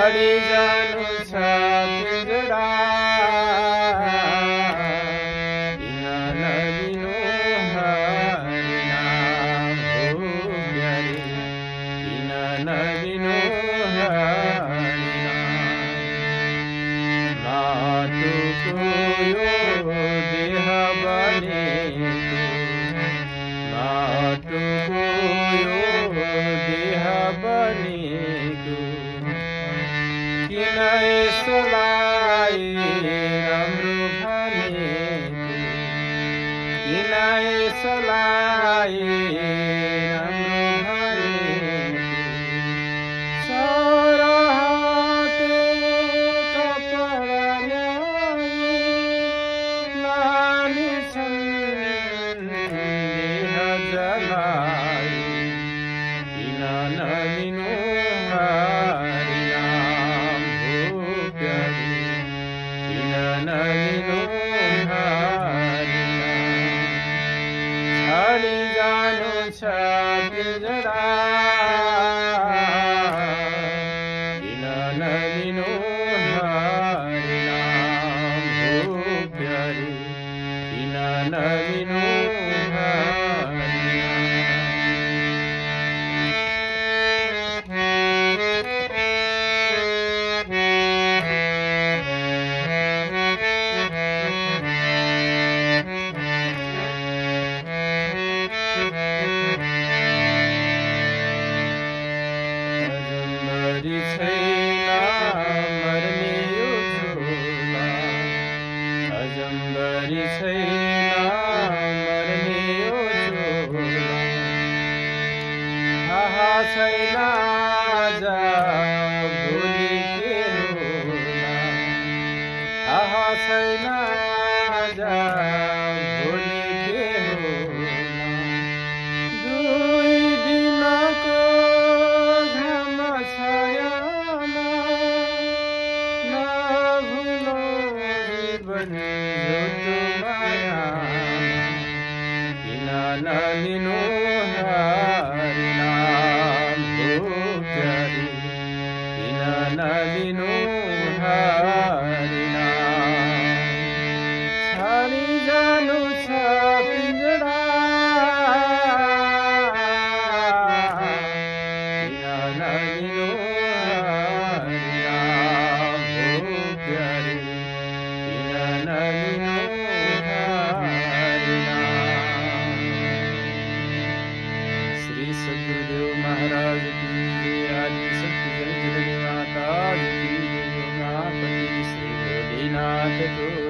छाडी जानु छ पिंजडा किन नलिनु हरि नाम हो प्यारी किन नलिनु हरि नाम माटोको यो देह बनेको माटोको यो देह बनेको किन यसलाई राम्रो भनेको किन यसलाई राम्रो भनेको सरहते कपडा ल्याई लानेछन् देह जलाई किन नलिनु हरि नाम हो प्यारी किन नलिनु हरि नाम छाडी जानु छ पिंजडा किन नलिनु हरि नाम हो प्यारी किन नलिनु हरि अजम्बरी छैन मर्ने यो झोला अजम्बरी छैन मर्ने यो झोला थाहा छैन आज भोलि के होला थाहा छैन आज भोलि के होला दुई दिनको घाम छायामा नभुलो जीवन झुटो मायामा किन नलिनु हरि नाम हो प्यारी किन नलिनु हरि नाम छाडी जानु छ पिंजडा किन नलिनु हरि नाम हो प्यारी किन नलिनु हरि नाम। श्री सद्गुरुदेव महाराज की जय। आदि शक्ति जननी माता की जय। उमापति श्री भोलेनाथ को